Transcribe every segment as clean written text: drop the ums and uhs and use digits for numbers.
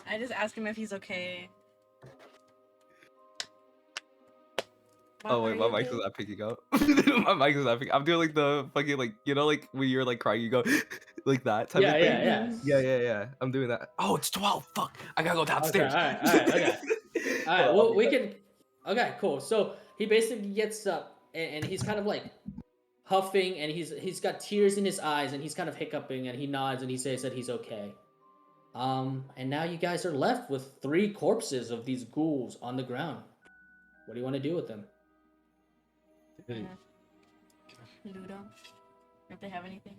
I just ask him if he's okay. Oh wait, my mic is not picking up. My mic is not picking. I'm doing like the fucking like like when you're like crying, you go like that type of thing. Yeah. I'm doing that. Oh, it's 12. Fuck. I gotta go downstairs. Okay. All right. Well, Well, we can. Okay, cool. So he basically gets up and he's kind of like huffing and he's got tears in his eyes and he's kind of hiccuping and he nods and he says that he's okay. And now you guys are left with 3 corpses of these ghouls on the ground. What do you want to do with them? Loot them. If they have anything.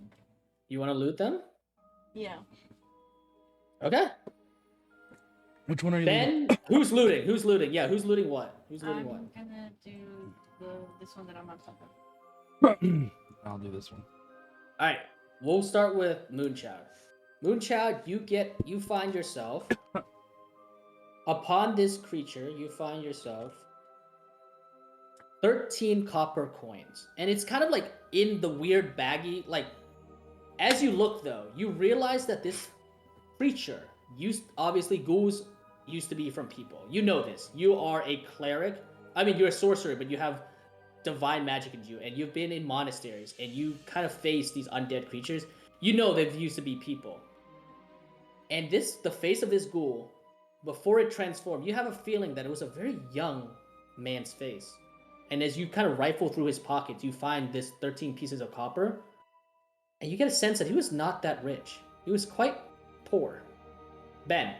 You want to loot them? Yeah. Okay. Which one are you Ben, who's looting? Who's looting? Yeah, who's looting what? Who's looting I'm what? gonna do this one that I'm on top of. I'll do this one. All right, we'll start with Moonchild. Moonchild, you find yourself upon this creature. You find yourself 13 copper coins, and it's kind of like in the weird baggy. Like, as you look though, you realize that this creature obviously ghouls used to be from people. You know this. You are a cleric. I mean, you're a sorcerer, but you have divine magic in you, and you've been in monasteries, and you kind of face these undead creatures. You know they've used to be people. And the face of this ghoul, before it transformed, you have a feeling that it was a very young man's face. And as you kind of rifle through his pockets, you find this 13 pieces of copper, and you get a sense that he was not that rich. He was quite poor. Ben,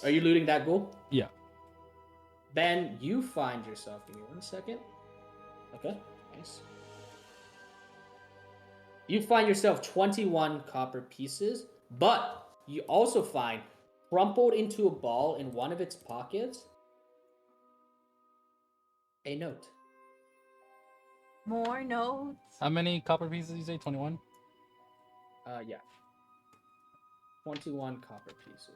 are you looting that ghoul? Yeah. Ben, you find yourself. Give me 1 second. Okay, nice. You find yourself 21 copper pieces, but you also find crumpled into a ball in one of its pockets a note. More notes. How many copper pieces did you say? 21? Yeah. 21 copper pieces.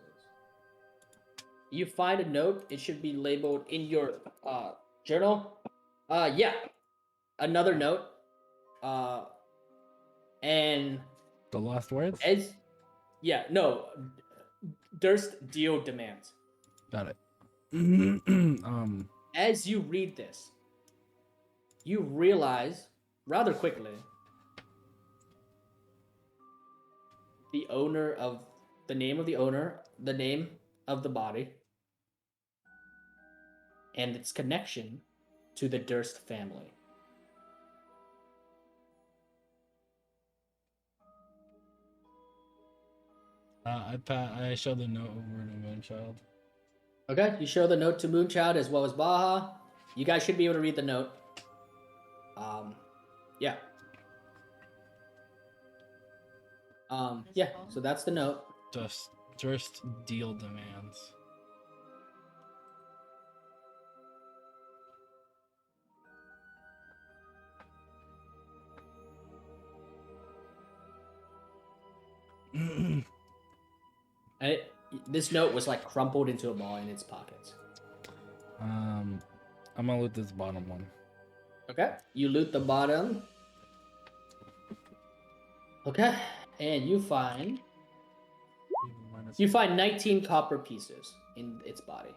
You find a note. It should be labeled in your journal. Yeah. Another note. And The last words? Durst deal demands. Got it. As you read this, you realize rather quickly the name of the owner, the name of the body, and its connection to the Durst family. I showed the note over to Moonchild. Okay, you show the note to Moonchild as well as Baha. You guys should be able to read the note. Yeah. Yeah, so that's the note. Durst deal demands. And this note was like crumpled into a ball in its pockets. I'm gonna loot this bottom one. Okay, you loot the bottom. Okay, and you find 19 copper pieces in its body,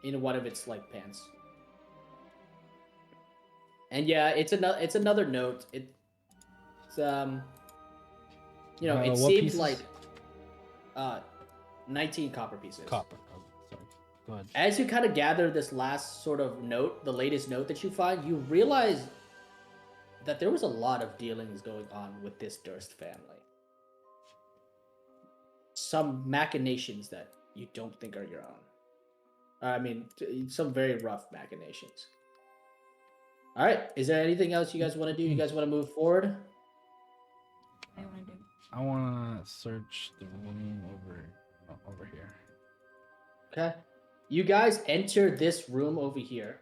in one of its like pants. And yeah, it's another note. It seems pieces? like 19 copper pieces. Copper. Oh, sorry. Go ahead. As you kind of gather this last sort of note, the latest note that you find, you realize that there was a lot of dealings going on with this Durst family. Some machinations that you don't think are your own. I mean, some very rough machinations. All right, is there anything else you guys want to do? You guys want to move forward? I want to do. I want to search the room over here. Okay. You guys enter this room over here.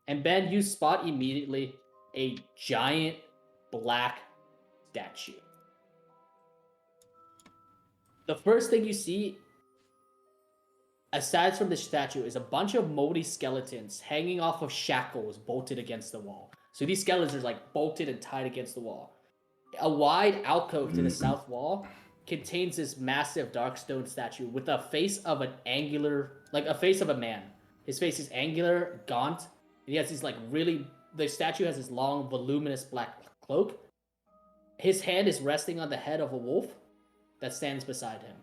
And Ben, you spot immediately a giant black statue. The first thing you see, aside from the statue, is a bunch of moldy skeletons hanging off of shackles bolted against the wall. So these skeletons are like bolted and tied against the wall. A wide alcove to the south wall contains this massive dark stone statue with a face of an angular, like a face of a man. His face is angular, gaunt, and he has these like really. The statue has this long, voluminous black cloak. His hand is resting on the head of a wolf that stands beside him.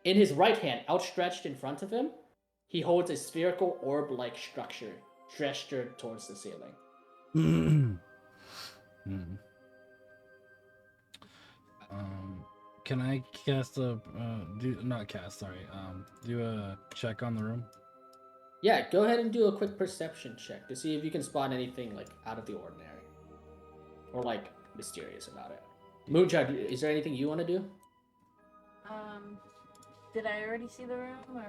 In his right hand, outstretched in front of him, he holds a spherical orb-like structure gestured towards the ceiling. Can I cast a do a check on the room? Yeah, go ahead and do a quick perception check to see if you can spot anything like out of the ordinary or like mysterious about it. Moonchild, is there anything you want to do? Did I already see the room or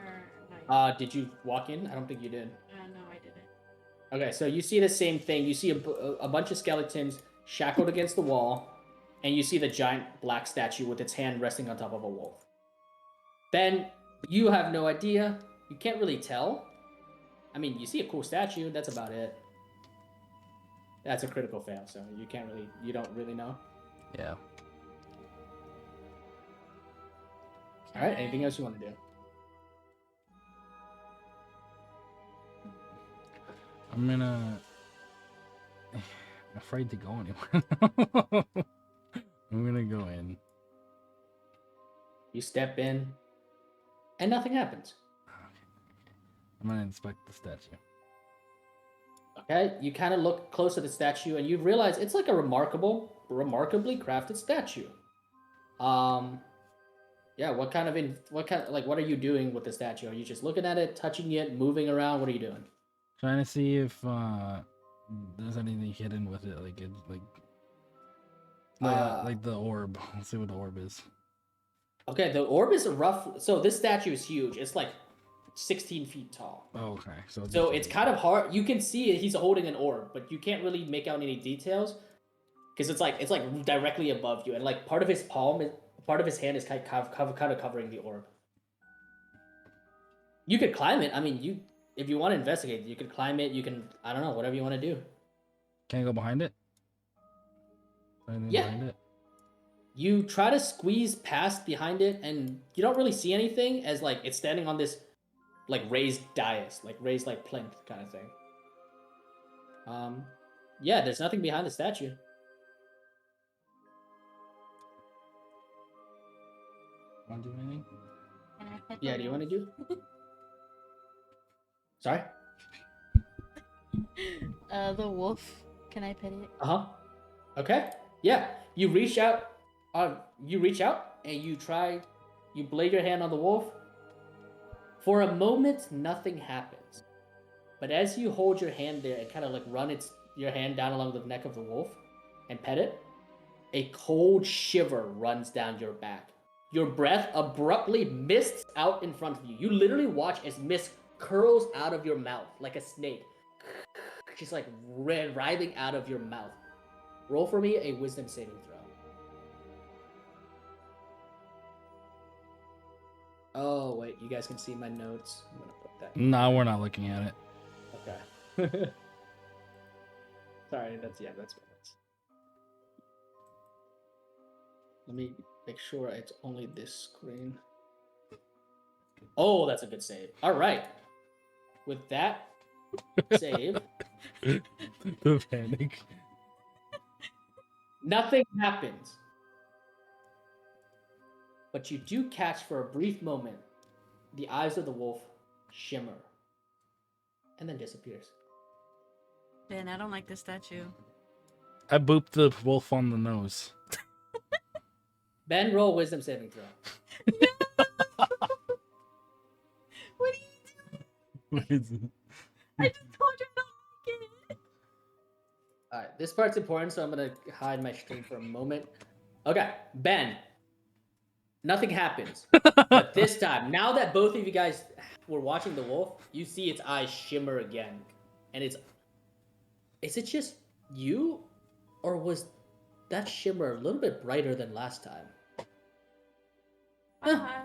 no? Did you walk in? I don't think you did. No, I didn't. Okay, so you see the same thing. You see a bunch of skeletons shackled against the wall, and you see the giant black statue with its hand resting on top of a wolf. Ben, you have no idea. You can't really tell. I mean, you see a cool statue. That's about it. That's a critical fail, so you don't really know. Yeah. All right. Anything else you want to do? I'm afraid to go anywhere. I'm gonna go in. You step in, and nothing happens. I'm gonna inspect the statue. Okay, you kind of look close at the statue, and you realize it's like a remarkably crafted statue. Yeah. What are you doing with the statue? Are you just looking at it, touching it, moving around? What are you doing? Trying to see if there's anything hidden with it, like the orb. Let's see what the orb is. Okay, the orb is so this statue is huge. It's like 16 feet tall. Oh, okay. So it's kind of hard. You can see it, he's holding an orb, but you can't really make out any details because it's like directly above you, and like part of his hand is kind of covering the orb. You could climb it. I mean, if you want to investigate, you could climb it. You can, I don't know, whatever you want to do. Can I go behind it? Yeah. Behind it? You try to squeeze past behind it, and you don't really see anything as like it's standing on this like raised dais, like raised like plinth kind of thing. Yeah, there's nothing behind the statue. Want to do anything? Yeah, do you want to do? Sorry? The wolf. Can I pet it? Okay. Yeah. You reach out and you blade your hand on the wolf. For a moment, nothing happens. But as you hold your hand there and kind of like run your hand down along the neck of the wolf and pet it, a cold shiver runs down your back. Your breath abruptly mists out in front of you. You literally watch as mist curls out of your mouth like a snake. Just like writhing out of your mouth. Roll for me a wisdom saving throw. Oh, wait, you guys can see my notes. I'm gonna put that. No, we're not looking at it. Okay. Sorry, that's my notes. Let me make sure it's only this screen. Oh, that's a good save. All right. With that save, the panic. Nothing happens. But you do catch for a brief moment the eyes of the wolf shimmer and then disappears. Ben, I don't like this statue. I booped the wolf on the nose. Ben, roll wisdom saving throw. What are you doing? I just told you I don't like it. Alright, this part's important, so I'm gonna hide my screen for a moment. Okay, Ben. Nothing happens. But this time, now that both of you guys were watching the wolf, you see its eyes shimmer again. And is it just you? Or was that shimmer a little bit brighter than last time?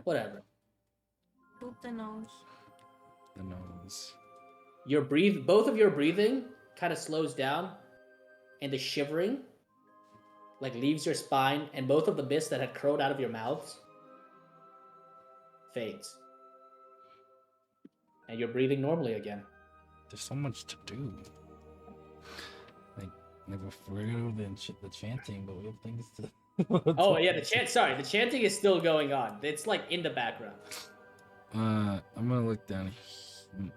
Whatever. Boop the nose. The nose. Both of your breathing kind of slows down, and the shivering like leaves your spine, and both of the mist that had curled out of your mouths fades. And you're breathing normally again. There's so much to do. Like we're the chanting, but we have things to. Oh yeah, the chant. Sorry, the chanting is still going on. It's like in the background. I'm gonna look down. I'm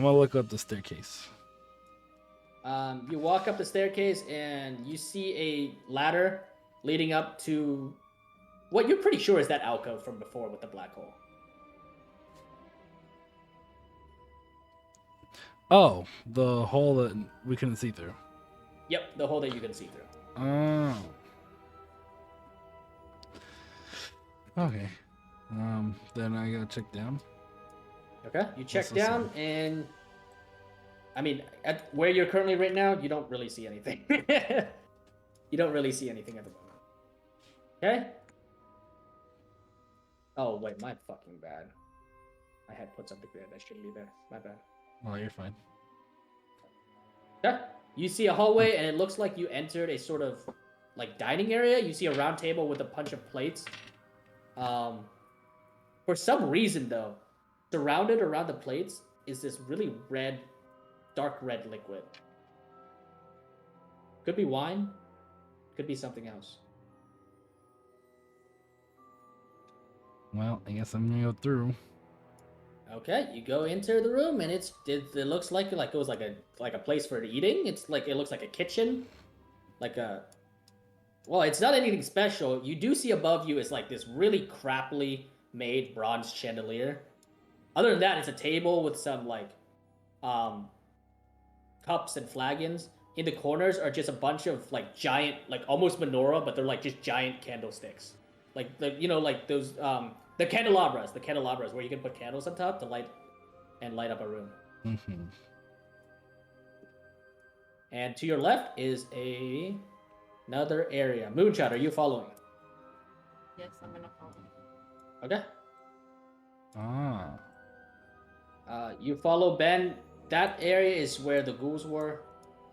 gonna look up the staircase. You walk up the staircase and you see a ladder leading up to what you're pretty sure is that alcove from before with the black hole. Oh, the hole that we couldn't see through. Yep, the hole that you can see through. Oh. Okay. Then I gotta check down. Okay, you check Also down, and I mean, at where you're currently right now, you don't really see anything. You don't really see anything at the moment. Okay. Oh wait, my fucking bad. I had put something there that shouldn't be there. My bad. Oh, you're fine. Okay. You see a hallway, and it looks like you entered a sort of like dining area. You see a round table with a bunch of plates. For some reason, though, surrounded around the plates is this really red, dark red liquid. Could be wine. Could be something else. Well, I guess I'm gonna go through. Okay, you go into the room, and it looks like it was like a place for eating. It looks like a kitchen, like a. Well, it's not anything special. You do see above you is like this really crappily made bronze chandelier. Other than that, it's a table with some like cups and flagons. In the corners are just a bunch of like giant, like almost menorah, but they're like just giant candlesticks. Like those the candelabras where you can put candles on top to light up a room. Mm-hmm. And to your left is another area. Moonshot, are you following? Yes, I'm gonna follow. Okay. Ah. You follow Ben. That area is where the ghouls were,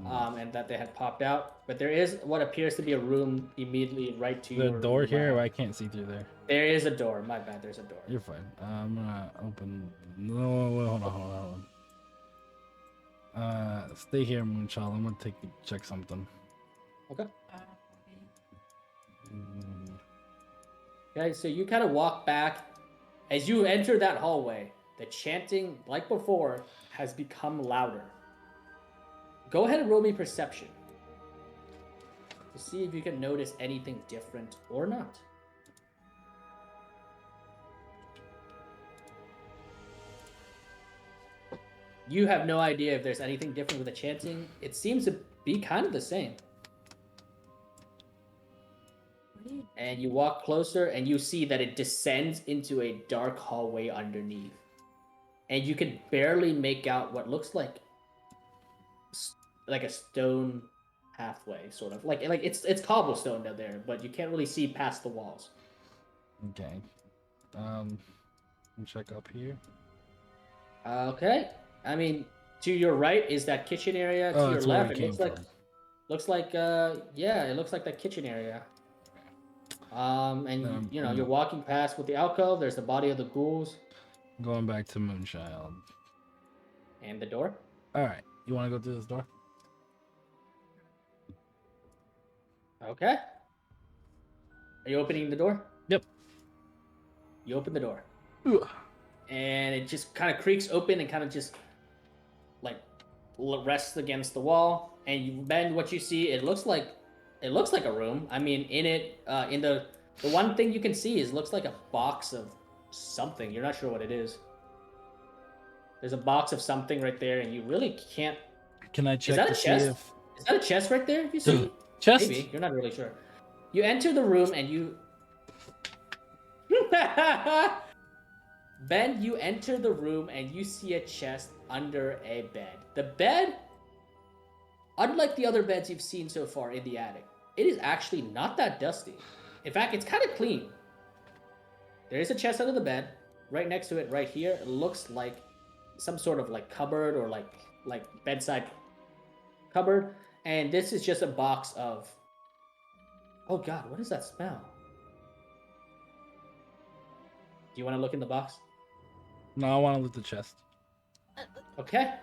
and that they had popped out. But there is what appears to be a room immediately right to The your door here? left. I can't see through there. There is a door. My bad. There's a door. You're fine. I'm gonna open. No, wait, hold on. Stay here, Moonchild. I'm gonna check something. Okay. Okay. Okay, so you kind of walk back. As you enter that hallway, the chanting, like before, has become louder. Go ahead and roll me perception to see if you can notice anything different or not. You have no idea if there's anything different with the chanting. It seems to be kind of the same. And you walk closer, and you see that it descends into a dark hallway underneath. And you can barely make out what looks like a stone pathway, sort of. Like it's cobblestone down there, but you can't really see past the walls. Okay. Check up here. Okay. I mean, to your right is that kitchen area. To your left, it looks like it looks like that kitchen area. You're walking past with the alcove. There's the body of the ghouls. Going back to Moonchild. And the door. All right. You want to go through this door? Okay. Are you opening the door? Yep. You open the door. Ugh. And it just kind of creaks open and kind of just like rests against the wall. And Ben, what you see, it looks like a room. I mean, in it, in the one thing you can see looks like a box of something. You're not sure what it is. There's a box of something right there, and you really can't. Can I check? Is that a chest? Is that a chest right there? You see? Chest? Maybe. You're not really sure. You enter the room, and you. Ben, you enter the room, and you see a chest under a bed. The bed, unlike the other beds you've seen so far in the attic, it is actually not that dusty. In fact, it's kind of clean. There is a chest under the bed. Right next to it, right here, it looks like some sort of like cupboard or like bedside cupboard. And this is just a box of Oh God, what is that smell? Do you want to look in the box? No, I want to loot the chest. Okay.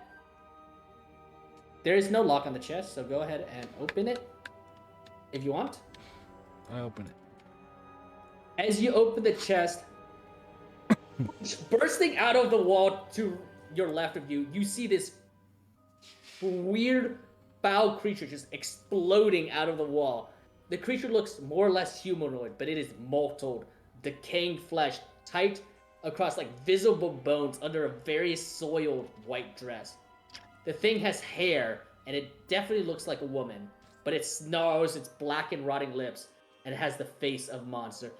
There is no lock on the chest, so go ahead and open it if you want. I open it. As you open the chest, bursting out of the wall to your left of you, you see this weird, foul creature just exploding out of the wall. The creature looks more or less humanoid, but it is mottled, decaying flesh, tight across like visible bones under a very soiled white dress. The thing has hair, and it definitely looks like a woman, but it snarls its black and rotting lips, and it has the face of a monster.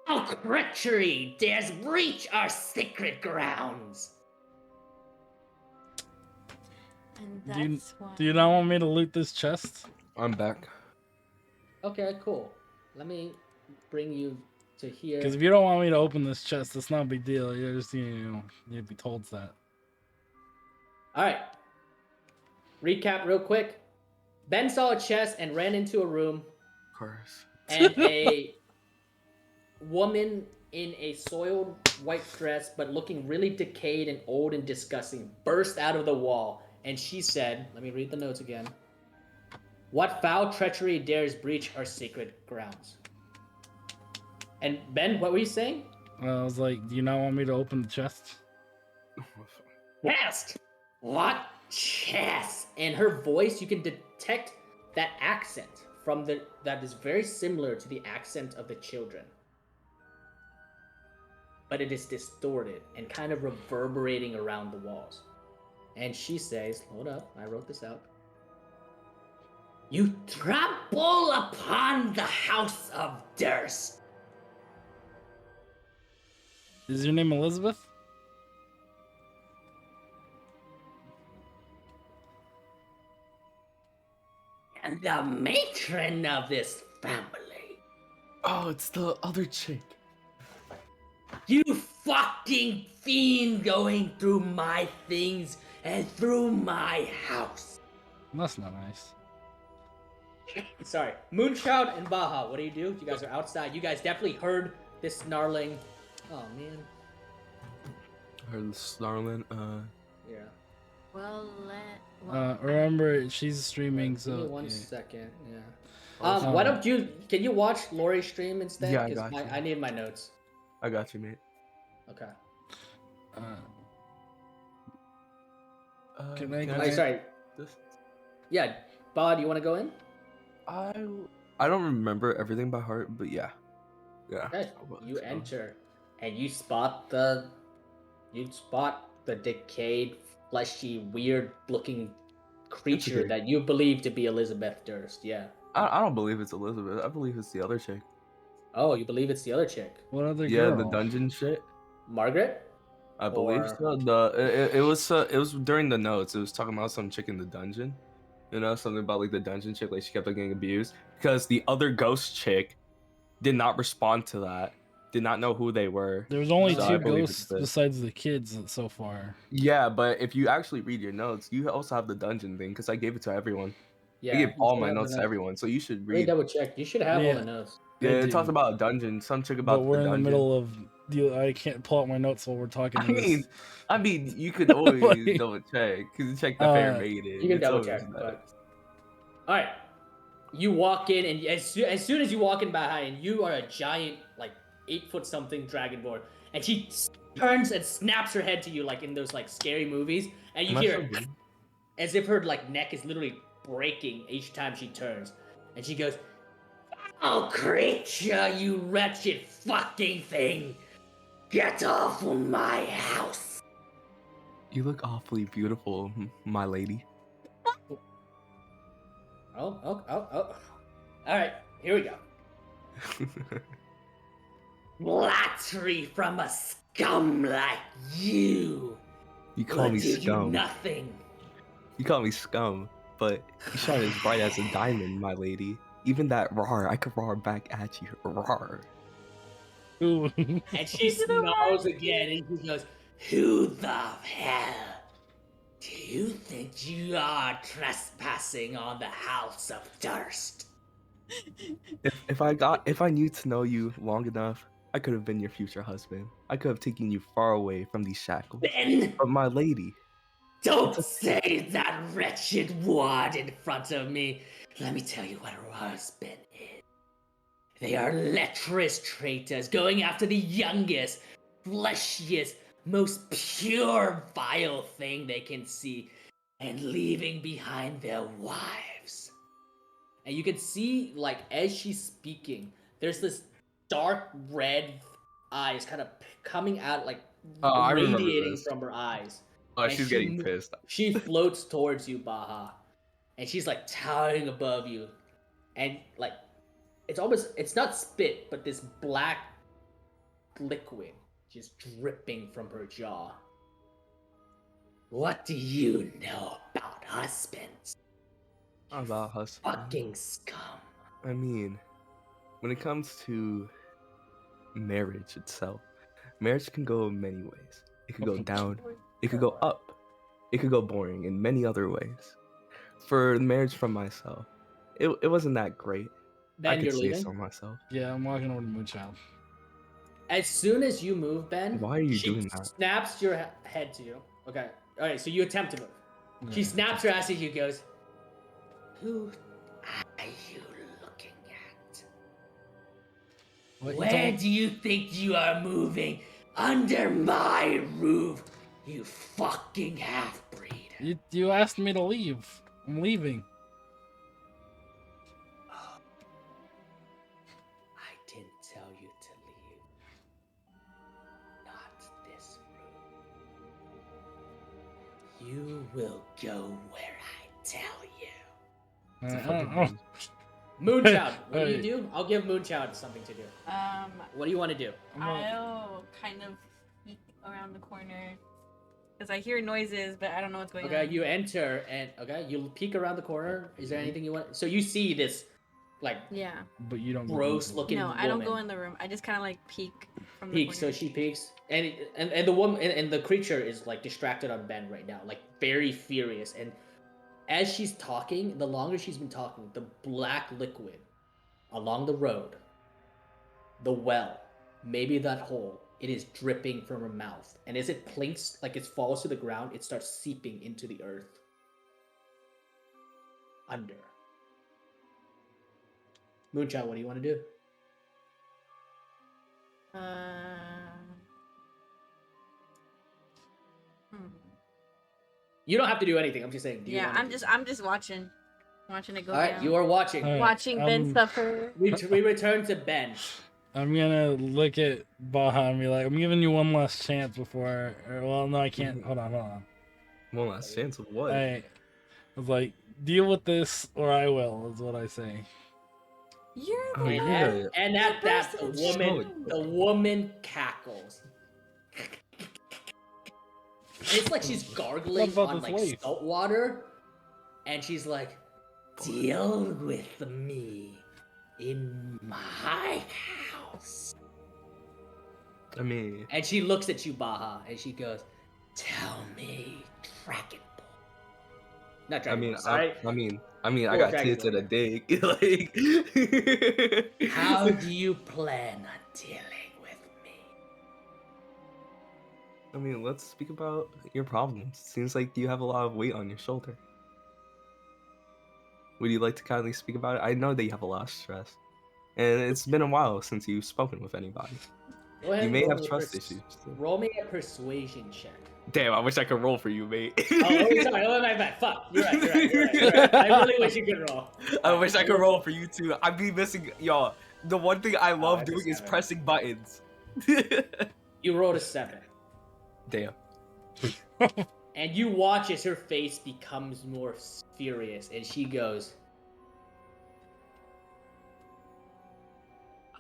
Foul treachery dares breach our sacred grounds. And Do you, that's why. do you not want me to loot this chest? I'm back. Okay, cool. Let me bring you to here. Because if you don't want me to open this chest, it's not a big deal. You just you'd be told that. All right. Recap real quick. Ben saw a chest and ran into a room, Of course. and a woman in a soiled white dress, but looking really decayed and old and disgusting, burst out of the wall, and she said, let me read the notes again. What foul treachery dares breach our sacred grounds? And Ben, what were you saying? I was like, do you not want me to open the chest? Chest! What chest? In her voice, you can detect that accent that is very similar to the accent of the children. But it is distorted and kind of reverberating around the walls. And she says, hold up, I wrote this out. You trample upon the house of Durst. Is your name Elizabeth? And the matron of this family. Oh, it's the other chick. You fucking fiend going through my things and through my house. That's not nice. Sorry. Moonchild and Baja, what do? You guys are outside. You guys definitely heard this snarling. Oh, man. I heard the snarling. Yeah. Well, Remember, she's streaming, Give me so... one yeah. second. Yeah. Why don't you... Can you watch Lori's stream instead? Yeah, I 'Cause got you. I need my notes. I got you, mate. Okay. Can I Oh, sorry. This? Yeah. Baja, do you want to go in? I don't remember everything by heart, but yeah. Yeah. Okay. Well, You let's go. enter, and you spot the decayed, fleshy, weird-looking creature okay. that you believe to be Elizabeth Durst. Yeah. I don't believe it's Elizabeth. I believe it's the other chick. Oh, you believe it's the other chick, What other Yeah, girl? the dungeon shit. Margaret? I believe Or- so. It was during the notes. It was talking about some chick in the dungeon. You know, something about like the dungeon chick, like she kept like getting abused because the other ghost chick did not respond to that. Did not know who they were. There was only So two I believe it's ghosts this. besides the kids so far. Yeah, but if you actually read your notes, you also have the dungeon thing because I gave it to everyone. Yeah. I gave you all should my have the notes to everyone, so you should Let me read. double check. You should have all Yeah. the notes. Yeah, I it talks do. about a dungeon. Some chick But about we're the in the dungeon. middle of... I can't pull out my notes while we're talking to this. I mean, you could always Like- double check because check the fair maiden. You can It's double always check. that. But... All right. You walk in, and as soon as you walk in behind, you are a giant, like 8-foot something dragonborn, and she turns and snaps her head to you like in those like scary movies, and you Am I hear so it good? as if her like neck is literally breaking each time she turns, and she goes, "Oh, creature, you wretched fucking thing! Get off of my house!" You look awfully beautiful, my lady. Oh. All right, here we go. Flattery from a scum like you. You call will me do you scum. nothing. You call me scum, but you shine as bright as a diamond, my lady. Even that roar, I could roar back at you. Roar. Ooh. And she snarls again, and she goes, "Who the hell do you think you are trespassing on the house of Durst?" If I knew to know you long enough, I could have been your future husband. I could have taken you far away from these shackles. Ben, But my lady, don't say that wretched word in front of me. Let me tell you what her husband is. They are lecherous traitors going after the youngest, fleshiest, most pure, vile thing they can see and leaving behind their wives. And you can see, like, as she's speaking, there's this dark red eyes kind of coming out, like, I remember radiating this. from her eyes. Oh, And she's getting pissed. She floats towards you, Baha. And she's, like, towering above you. And, like, it's not spit, but this black liquid just dripping from her jaw. What do you know about husbands? About husband. Fucking scum. I mean, when it comes to marriage itself, marriage can go many ways. It could go down, it could go up, it could go boring in many other ways. For marriage from myself, it wasn't that great. Ben, I could you're say leaving? so myself. Yeah, I'm walking over to Moonchild. As soon as you move, Ben, Why are you she doing that? snaps your head to you. Okay. Alright, so you attempt to move. She snaps her ass at you, goes, "Who are you looking at? What, Where do you think you are moving? Under my roof, you fucking half-breed." You asked me to leave. I'm leaving. I didn't tell you to leave. Not this room. You will go where I tell you. Moonchild, what do you do? I'll give Moonchild something to do. What do you want to do? I'll kind of peek around the corner because I hear noises, but I don't know what's going on. Okay, you enter and you peek around the corner. Is there anything you want? So you see this, like, Yeah. But you don't. gross looking. No, woman. I don't go in the room. I just kind of like peek from the Peeks. corner. So she peeks, and the woman and the creature is like distracted on Ben right now, like very furious. And as she's talking, the longer she's been talking, the black liquid along the road, the well, maybe that hole, it is dripping from her mouth. And as it plinks, like it falls to the ground, it starts seeping into the earth. Under. Moonchild, what do you want to do? You don't have to do anything. I'm just saying. Yeah, I'm just watching it go All right, down. you are watching. All right, Watching Ben suffer. We return to Ben. I'm gonna look at Baha and be like, I'm giving you one last chance before. Well, no, I can't. Hold on. One last chance of what? I was like, deal with this or I will, is what I say. You're the Oh, one. yeah. And at that, person the woman cackles. It's like she's gargling What about on this like wife? salt water, and she's like, "Deal with me in my house." I mean, And she looks at you, Baha, and she goes, "Tell me, Dragon Ball." Not Dragon Ball. Sorry. I mean, I Cool, got Dragon tits in a Ball. dig. Like, How do you plan on dealing with me? I mean, let's speak about your problems. Seems like you have a lot of weight on your shoulder. Would you like to kindly speak about it? I know that you have a lot of stress, and it's been a while since you've spoken with anybody. Go ahead You and may roll have me a trust issues. Roll me a persuasion check. Damn, I wish I could roll for you, mate. Oh, sorry. Oh, my bad. Fuck. You're right. I really wish you could roll. I wish I could roll for you too. I'd be missing, y'all. The one thing I love I doing is understand. pressing buttons. You rolled a 7. Damn. And you watch as her face becomes more furious, and she goes,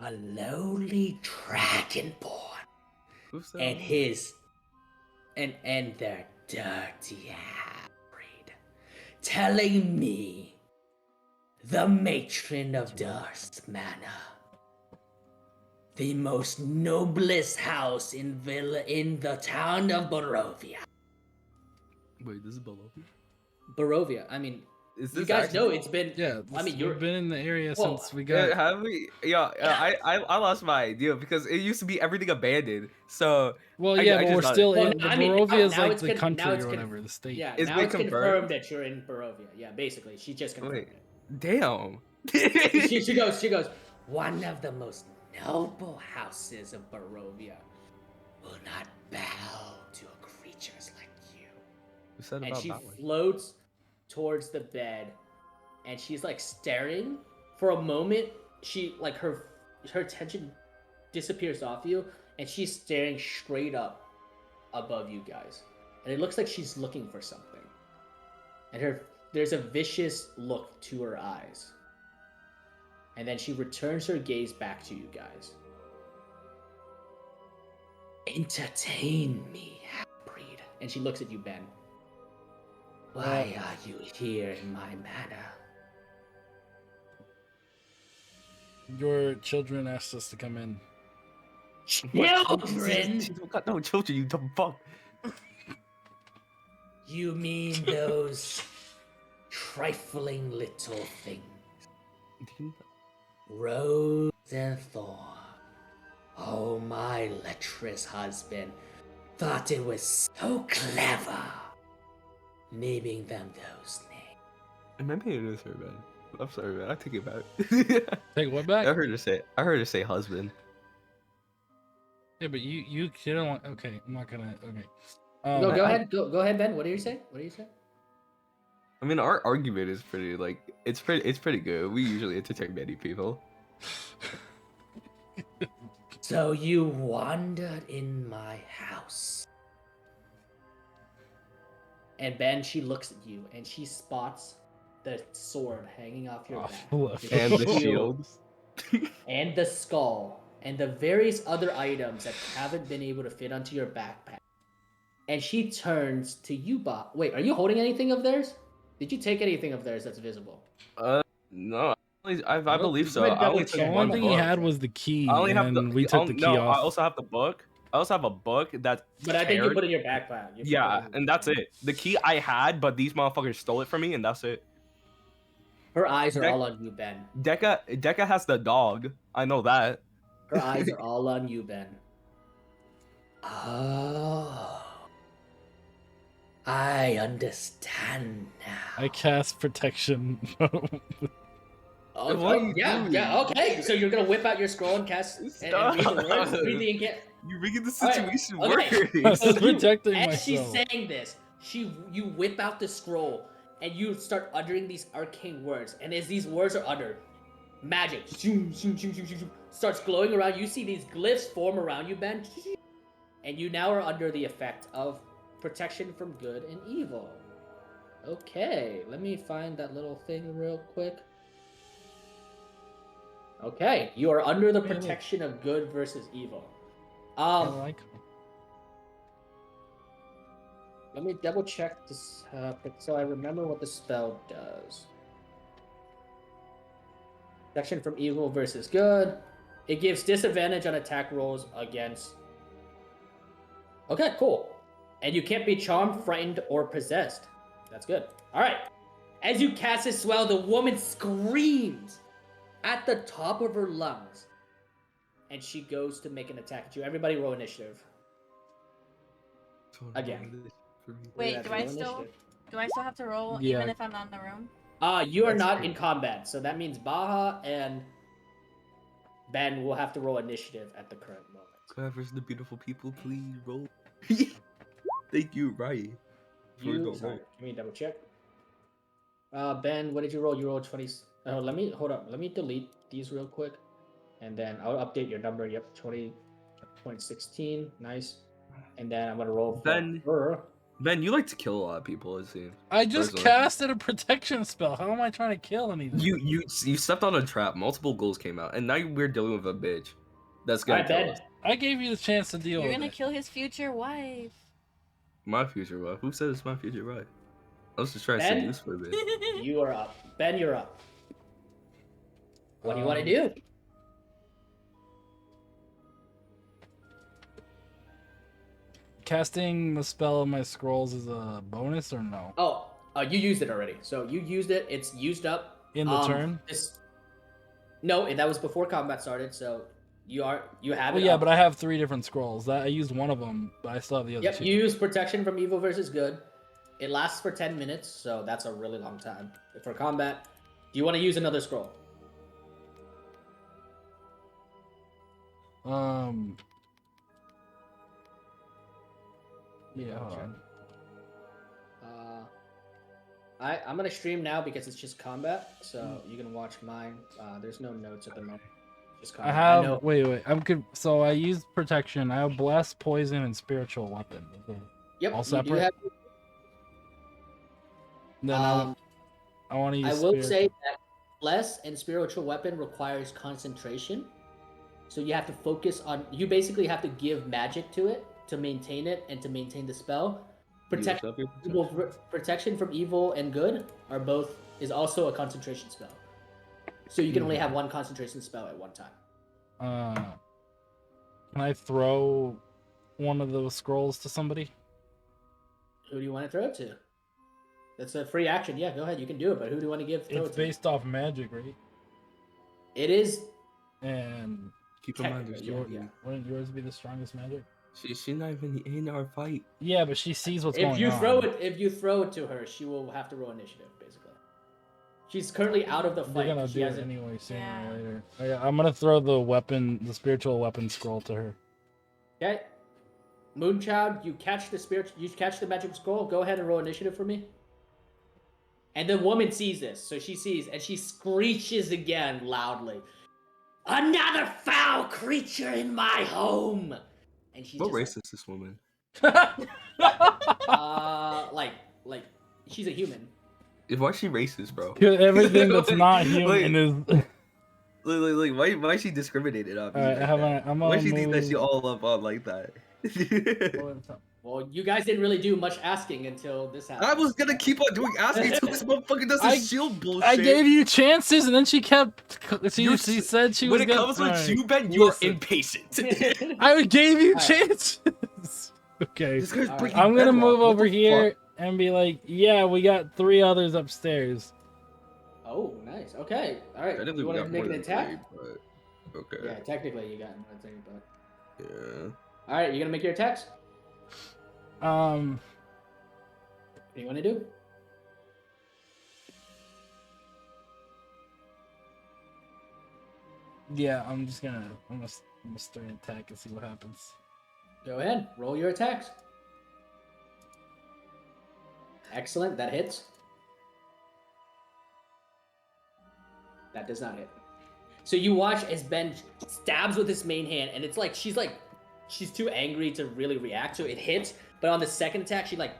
"A lowly dragonborn Who's and his and their dirty half-breed, telling me, the matron of Durst Manor, the most noblest house in the town of Barovia." Wait, this is below. Barovia. I mean, Is You this guys actually? know it's been. Yeah, I mean, you've been in the area Well, since we got. Have we? Yeah, I lost my idea because it used to be everything abandoned. So Well, I yeah, but just we're thought still well, in the I mean, Barovia is now like it's the con- now country it's or con- whatever, the state. Yeah, It's now been it's confirmed? confirmed that you're in Barovia. Yeah, basically, she just confirmed Wait, damn. it. She goes. One of the most noble houses of Barovia will not bow to creatures like you. Who said And about she that one? floats towards the bed, and she's like staring. For a moment, she like her attention disappears off you, and she's staring straight up above you guys. And it looks like she's looking for something. And there's a vicious look to her eyes. And then she returns her gaze back to you guys. Entertain me, half-breed. And she looks at you, Ben. Why are you here in my manor? Your children asked us to come in. Children? She don't got no children, you dumb fuck. You mean those trifling little things? Rose and thorn. Oh, my lecherous husband thought it was so clever naming them those names. Maybe it is her, man. I'm sorry, man. I take it back. Take what back? I heard her say husband. Yeah, but you don't want. Okay, I'm not gonna. Okay. Go ahead, go ahead, Ben. What do you say? I mean, our argument is pretty it's pretty good. We usually entertain many people. So you wandered in my house. And Ben, she looks at you and she spots the sword hanging off your back. And the shields. And the skull. And the various other items that haven't been able to fit onto your backpack. And she turns to you, Bob. Wait, are you holding anything of theirs? Did you take anything of theirs that's visible? No. I believe so. I'm gonna I only double took check. The one one thing he book. had was the key, I only have and we took the key no, off. I also have the book. I also have a book that's But I think you teared. put it in your backpack. Yeah, and that's it. The key I had, but these motherfuckers stole it from me, and that's it. Her eyes are all on you, Ben. Deca has the dog. I know that. Her eyes are all on you, Ben. Oh. I understand now. I cast protection. Okay. So you're gonna whip out your scroll and cast and read the words, read the incant. You're making the All right, situation okay. worse. So protecting as myself. she's saying this, you whip out the scroll and you start uttering these arcane words. And as these words are uttered, magic starts glowing around. You see these glyphs form around you, Ben, and you now are under the effect of protection from good and evil. Okay, let me find that little thing real quick. Okay, you are under the protection of good versus evil. Let me double check this so I remember what the spell does. Protection from evil versus good. It gives disadvantage on attack rolls against. Okay, cool. And you can't be charmed, frightened, or possessed. That's good. All right. As you cast this spell, the woman screams at the top of her lungs, and she goes to make an attack at you. Everybody, roll initiative. Again. Wait, do I still have to roll even if I'm not in the room? You are not in combat, so that means Baha and Ben will have to roll initiative at the current moment. Whoever's the beautiful people, please roll. Thank you, Ryan. Sorry, let me double check. Ben, what did you roll? You rolled 20. Let me delete these real quick, and then I'll update your number. Yep, 20.16. Nice. And then I'm gonna roll for Ben, you like to kill a lot of people, it seems. I just casted a protection spell. How am I trying to kill anything? You stepped on a trap. Multiple ghouls came out, and now we're dealing with a bitch. That's gonna kill us. I gave you the chance to deal with it. You're gonna kill his future wife. My future wife? Who said it's my future wife? I was just trying to seduce for a bit. You are up. Ben, you're up. What do you want to do? Casting the spell on my scrolls is a bonus or no? Oh, You used it already. So you used it. It's used up. In the turn? No, that was before combat started. So you have Well, it. yeah, up. but I have 3 different scrolls. I used one of them, but I still have the other 2. You use protection from evil versus good. It lasts for 10 minutes, so that's a really long time for combat. Do you want to use another scroll? Yeah, hold on. I'm gonna stream now because it's just combat, so you can watch mine. There's no notes at the moment. Just combat. I have. Wait. So I used protection. I have bless, poison, and spiritual weapon. Yep. All separate. You do have... Then I want to use. I will say that bless and spiritual weapon requires concentration, so you have to focus on. You basically have to give magic to it to maintain it and to maintain the spell. Protection from evil and good is also a concentration spell. So you can only have one concentration spell at one time. Can I throw one of those scrolls to somebody? Who do you want to throw it to? That's a free action. Yeah, go ahead. You can do it, but who do you want to throw it to? It's based off magic, right? It is. And keep in mind, wouldn't yours be the strongest magic? She's not even in our fight. Yeah, but she sees what's going on. If you throw it to her, she will have to roll initiative, basically. She's currently out of the fight. They're gonna do it anyway, sooner or later. Okay, I'm gonna throw the spiritual weapon scroll to her. Okay. Moonchild, you catch the magic scroll. Go ahead and roll initiative for me. And the woman sees this, so she sees, and she screeches again loudly. Another foul creature in my home! And she's what race is this woman? like she's a human. Why is she racist, bro? Everything that's not human is. Why is she discriminated on me? Why she think that she all up on like that? Well, you guys didn't really do much asking until this happened. I was gonna keep on doing asking until this motherfucker does this shield bullshit. I gave you chances, and then she kept. She said she was. When it comes with you, Ben, you're impatient. I gave you chances. Okay, I'm gonna move over here and be like, "Yeah, we got 3 others upstairs." Oh, nice. Okay, all right. You want to make an attack? Okay. Yeah, technically you got more thing, but. Yeah. All right, you gonna make your attacks? What do you want to do? Yeah, I'm gonna start an attack and see what happens. Go ahead, roll your attacks. Excellent, that hits. That does not hit. So you watch as Ben stabs with his main hand, and it's like she's too angry to really react, so it hits. But on the second attack, she like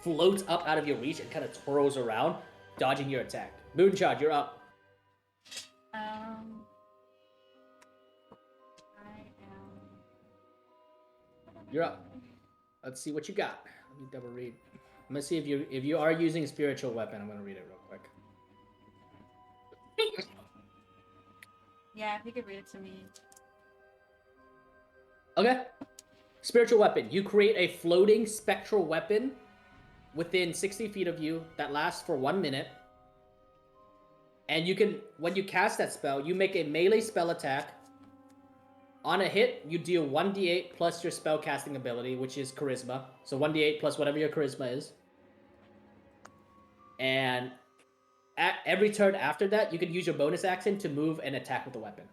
floats up out of your reach and kind of twirls around, dodging your attack. Moonshot, you're up. I am. You're up. Let's see what you got. Let me double read. I'm gonna see if you are using a spiritual weapon. I'm gonna read it real quick. Yeah, if you could read it to me. Okay. Spiritual weapon. You create a floating spectral weapon within 60 feet of you that lasts for 1 minute. And you can, when you cast that spell, you make a melee spell attack. On a hit, you deal 1d8 plus your spell casting ability, which is charisma. So 1d8 plus whatever your charisma is. And at every turn after that, you can use your bonus action to move and attack with the weapon.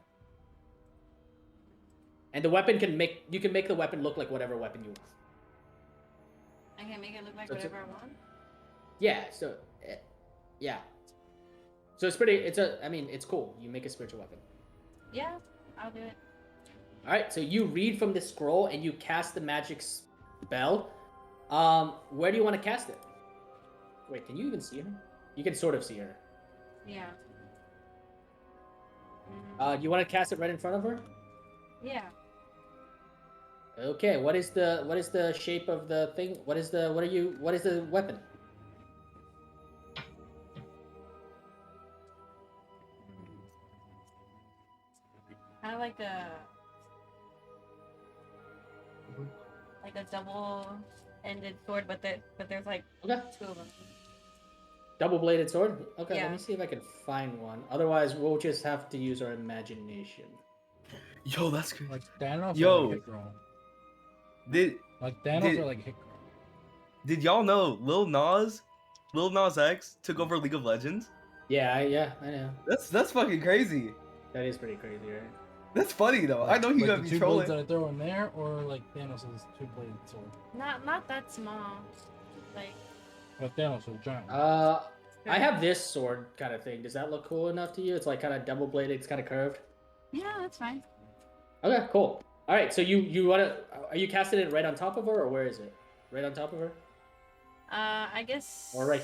And the weapon you can make the weapon look like whatever weapon you want. I can make it look like whatever I want? Yeah, so yeah. So it's cool. You make a spiritual weapon. Yeah, I'll do it. Alright, so you read from the scroll and you cast the magic spell. Where do you want to cast it? Wait, can you even see her? You can sort of see her. Yeah. You want to cast it right in front of her? Yeah. Okay, what is the shape of the thing? What is the weapon? Kind of like a double double-ended sword, but there's like Okay. 2 of them. Double-bladed sword? Okay, Yeah. let me see if I can find one. Otherwise, we'll just have to use our imagination. Yo, that's crazy. Like Thanos Yo. or like Hit Girl? Did Thanos or like Hit Girl? Did y'all know Lil Nas X took over League of Legends? Yeah, I know. That's fucking crazy. That is pretty crazy, right? That's funny though. I know he like gonna the be 2 blades trolling. that I throw in there, or like Thanos' 2-bladed sword. Not that small. Like. But Thanos was giant. I have this sword kind of thing. Does that look cool enough to you? It's like kind of double-bladed. It's kind of curved. Yeah, that's fine. Okay, cool. All right, so you wanna? Are you casting it right on top of her, or where is it? Right on top of her? I guess. Or right?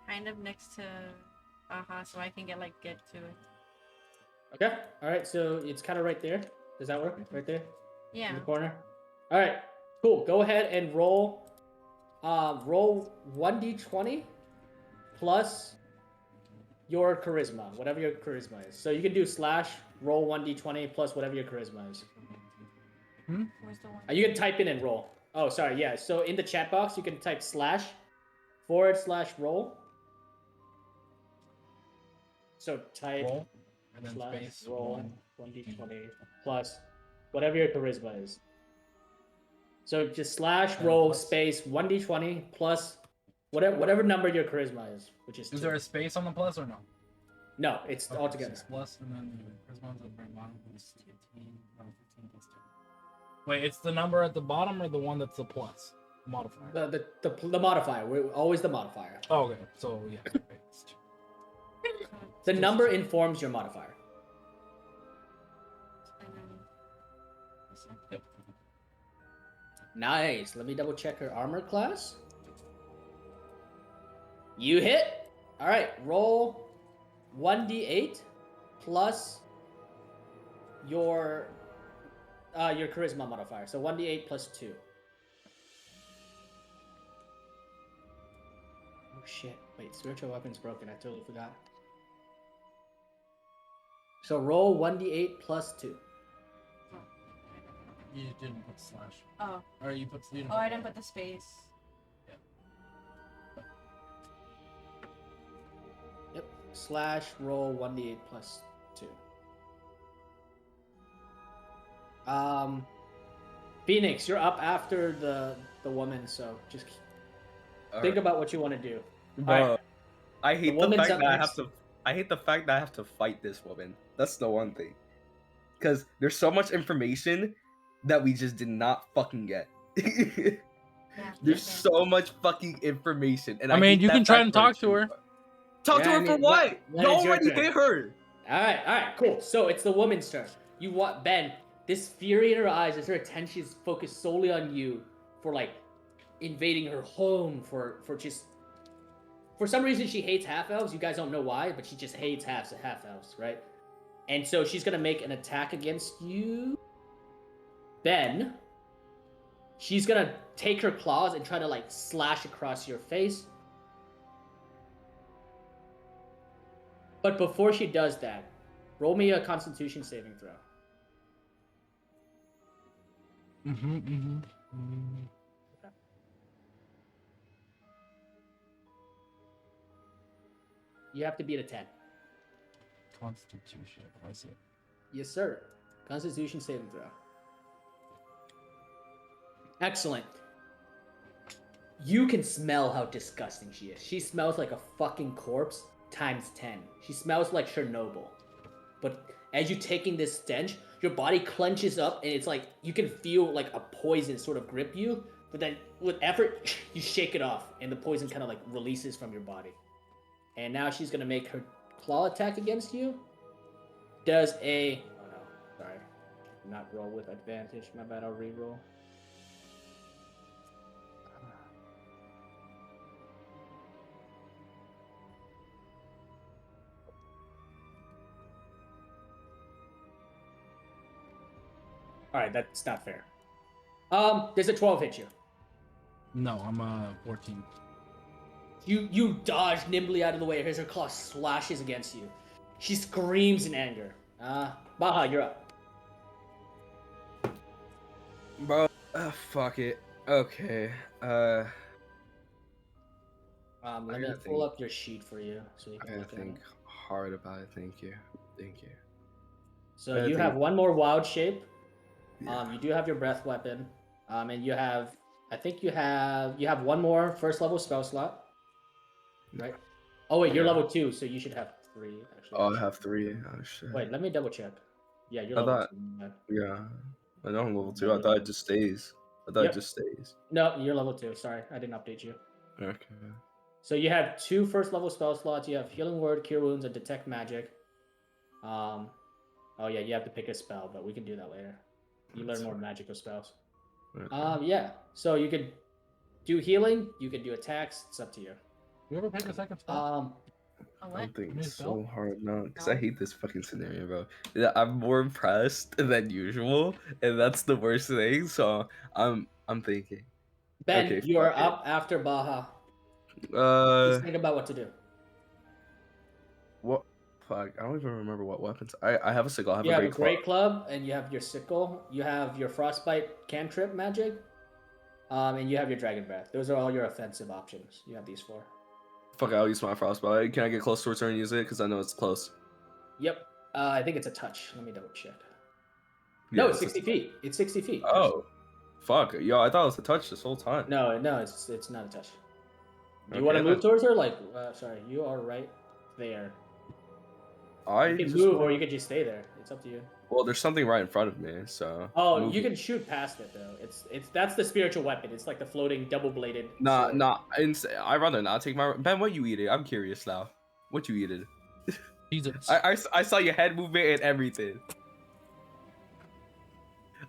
Kind of next to Aha, so I can get to it. Okay. All right, so it's kind of right there. Does that work? Right there? Yeah. In the corner. All right. Cool. Go ahead and roll. Roll 1d20 plus your charisma, whatever your charisma is. So you can do slash roll 1d20 plus whatever your charisma is. Where's the one? You can type in and roll. Oh, sorry. Yeah. So in the chat box, you can type slash /roll. So type Roll, and then slash space roll 1d20 plus whatever your charisma is. So just slash roll plus. space 1d20 plus whatever number your charisma is, which is 2. Is there a space on the plus or no? No, it's all together. 6 plus, and then the charisma's at the very bottom. It's 15. No, 15 plus 2. Wait, it's the number at the bottom or the one that's the plus? The modifier. The modifier. We're always the modifier. Oh, okay. So yeah. It's 2. The number informs your modifier. Yep. Nice. Let me double check her armor class. You hit. All right. Roll 1d8 plus your charisma modifier. So 1d8 plus 2. Oh shit. Wait, spiritual weapon's broken. I totally forgot. So roll 1d8 plus 2. You didn't put slash. Oh. Or you put. You didn't Oh, I didn't put the space. Yep. Slash roll 1d8 plus 2. Phoenix, you're up after the woman, so just think about what you want to do. Bro, Right. I hate The the fact woman's that up I have next. to. I hate the fact that I have to fight this woman. That's the one thing. Because there's so much information that we just did not fucking get. There's so much fucking information, and I mean, hate you that can try fact and for talk it to her. Talk Yeah, to I her for mean, what? when You it's your already turn. hit her. All right, cool. So it's the woman's turn. You want Ben? This fury in her eyes as her attention is focused solely on you for like invading her home for just for some reason she hates half elves. You guys don't know why, but she just hates half elves, right? And so she's gonna make an attack against you, Ben. She's gonna take her claws and try to like slash across your face. But before she does that, roll me a Constitution saving throw. You have to beat a 10. Constitution. I see. Yes, sir. Constitution saving throw. Excellent. You can smell how disgusting she is. She smells like a fucking corpse times 10. She smells like Chernobyl. But as you taking this stench, your body clenches up and it's like you can feel like a poison sort of grip you, but then with effort, you shake it off and the poison kind of like releases from your body. And now she's gonna make her claw attack against you. Does a... Oh no, sorry. Not roll with advantage. My bad, I'll re-roll. Alright, that's not fair. Does a 12 hit you? No, I'm 14. You dodge nimbly out of the way as her claw slashes against you. She screams in anger. Baha, you're up. Bro, Fuck it. Okay. Let me pull up your sheet for you so you can look at it. Hard about it. Thank you. So you have one more wild shape. You do have your breath weapon. And you have, I think you have one more first level spell slot. Right? Oh wait, you're level 2, so you should have 3 actually. Oh, I have 3. Oh shit. Wait, let me double check. Yeah, you're level 2. Yeah. I know I'm level 2. I thought it just stays. No, you're level 2. Sorry, I didn't update you. Okay. So you have 2 first level spell slots. You have Healing Word, Cure Wounds, and Detect Magic. Oh yeah, you have to pick a spell, but we can do that later. You learn more magical spells. Okay. Yeah. So you could do healing. You can do attacks. It's up to you. You ever pick a second spell? I'm thinking so hard now because I hate this fucking scenario, bro. Yeah, I'm more impressed than usual, and that's the worst thing. So I'm thinking. Ben, okay, you are up after Baja. Just think about what to do. What? Fuck, I don't even remember what weapons. I have a sickle. You have a great club, and you have your sickle. You have your frostbite cantrip magic, and you have your dragon breath. Those are all your offensive options. You have these 4. Fuck, I'll use my frostbite. Can I get close to return and use it? Because I know it's close. Yep. I think it's a touch. Let me double check. Yeah, no, it's 60 feet. It's 60 feet. Oh. Fuck. Yo, I thought it was a touch this whole time. No, it's not a touch. Do you want to move towards her? Like, sorry, you are right there. You can move, or you could just stay there. It's up to you. Well, there's something right in front of me, so. Oh, you can shoot past it though. That's the spiritual weapon. It's like the floating double-bladed. Nah. I'd rather not take my. Ben, what you eating? I'm curious now. What you eating? Jesus. I saw your head movement and everything.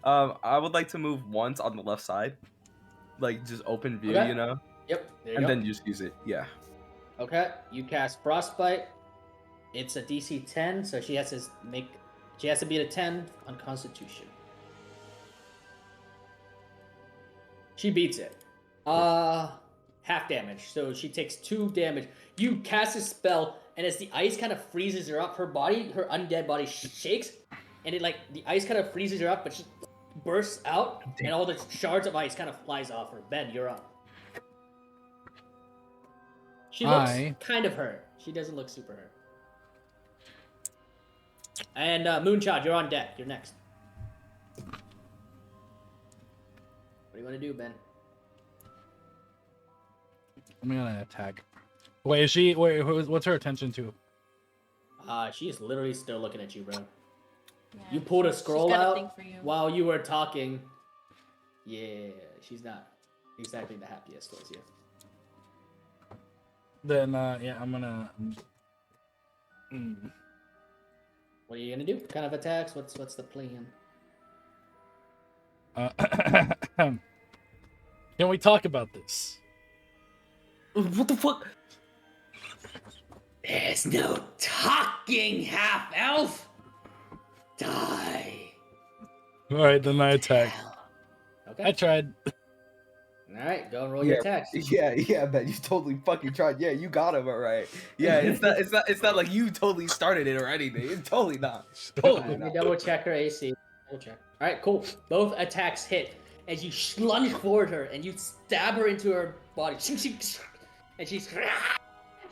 I would like to move once on the left side, like just open view, you know. Yep. There you and go. then just use it. Yeah. Okay. You cast frostbite. It's a DC 10, so she has to beat a 10 on Constitution. She beats it. Half damage. So she takes 2 damage. You cast a spell, and as the ice kind of freezes her up, her undead body shakes, and it the ice kind of freezes her up, but she bursts out, and all the shards of ice kind of flies off her. Ben, you're up. She looks kind of hurt. She doesn't look super hurt. And Moonchild, you're on deck. You're next. What do you want to do, Ben? I'm gonna attack. Wait, what's her attention to? She's literally still looking at you, bro. Yeah, you pulled a scroll out while you were talking. Yeah, she's not exactly the happiest towards you. Then, yeah, I'm gonna... What are you gonna do? What kind of attacks? What's the plan? Can we talk about this? What the fuck? There's no talking, half-elf! Die! Alright, then I attack. Okay. I tried. Alright, go and roll your attacks. Yeah, man, you totally fucking tried. Yeah, you got him alright. Yeah, it's not like you totally started it or anything. It's totally not. Let me double check her AC. Double check. Alright, cool. Both attacks hit as you lunge forward her and you stab her into her body. And she's,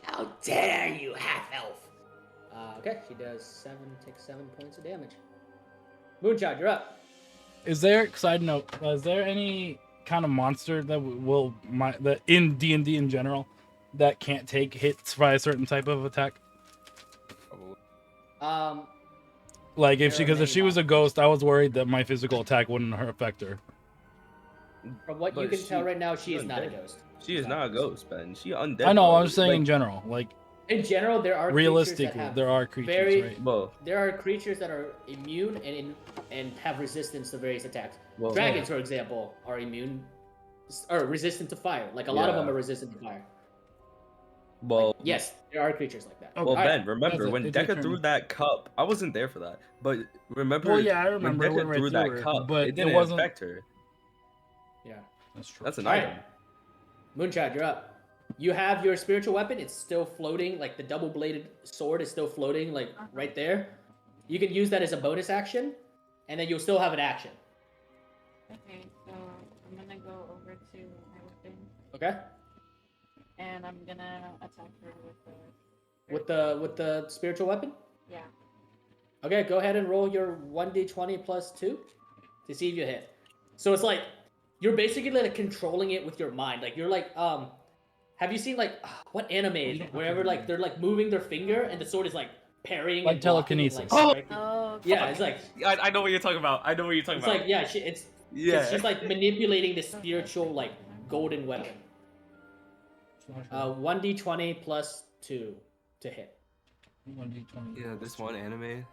how dare you, half-elf! Okay, she takes 7 points of damage. Moonchild, you're up. Is there, side note, is there any kind of monster that that in D&D in general that can't take hits by a certain type of attack? Like if she was a ghost, I was worried that my physical attack wouldn't affect her. From what you can tell right now, she is not a ghost. She is not a ghost, Ben. She undead. I know. I'm just saying in general, like. In general, there are realistically there are creatures, right? Well, there are creatures that are immune and have resistance to various attacks. Well, dragons, for example, are immune or resistant to fire. Like a lot of them are resistant to fire. Well, yes, there are creatures like that. Well, Ben, remember when Deca threw that cup? I wasn't there for that, but remember? Well, yeah, I remember when Deca threw that cup, but it didn't affect her. Yeah, that's true. That's an item. Moonchild, you're up. You have your spiritual weapon. It's still floating. Like the double-bladed sword is still floating, like right there. You can use that as a bonus action, and then you'll still have an action. Okay, so I'm gonna go over to my weapon Okay. and I'm gonna attack her With the spiritual weapon. yeah. Okay, go ahead and roll your 1d20 plus 2 to see if you hit. So it's like you're basically like controlling it with your mind. Like you're like have you seen like what anime wherever like they're like moving their finger and the sword is like parrying Like and blocking telekinesis. and, like, striking? Oh, Yeah, it's like I know what you're talking about. I know what you're talking it's about. like yeah, it's Yeah. she's like manipulating the spiritual like golden weapon. 1d20 plus 2 to hit. 1d20. Yeah, this one anime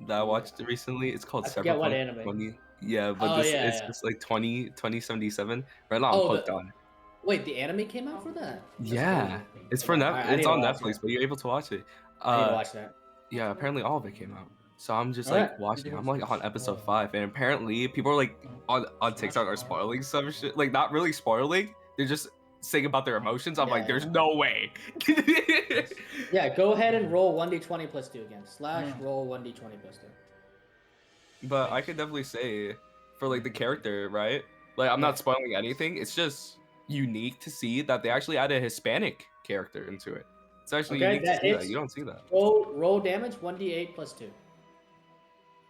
that I watched recently. It's called I forget what Cyberpunk anime. 20. Yeah, but Oh, this yeah, it's yeah. just like 2077. Right now I'm Oh, hooked on. Wait, the anime came out for that? That's Yeah, crazy. it's for Okay, alright, I It's need to on watch Netflix, that. but you're able to watch it. I need to watch that. Yeah, apparently all of it came out. So I'm just Alright. like watching. I'm like on episode 5, and apparently people are like on TikTok are spoiling some shit. Like not really spoiling. They're just saying about their emotions. I'm like, Yeah. there's no way. Yeah, go ahead and roll 1d20 plus 2 again. Roll 1d20 plus 2. But I could definitely say for like the character, right? Like I'm not spoiling anything. It's just unique to see that they actually add a Hispanic character into it. It's actually unique to see that. You don't see that. Roll damage 1d8 plus 2.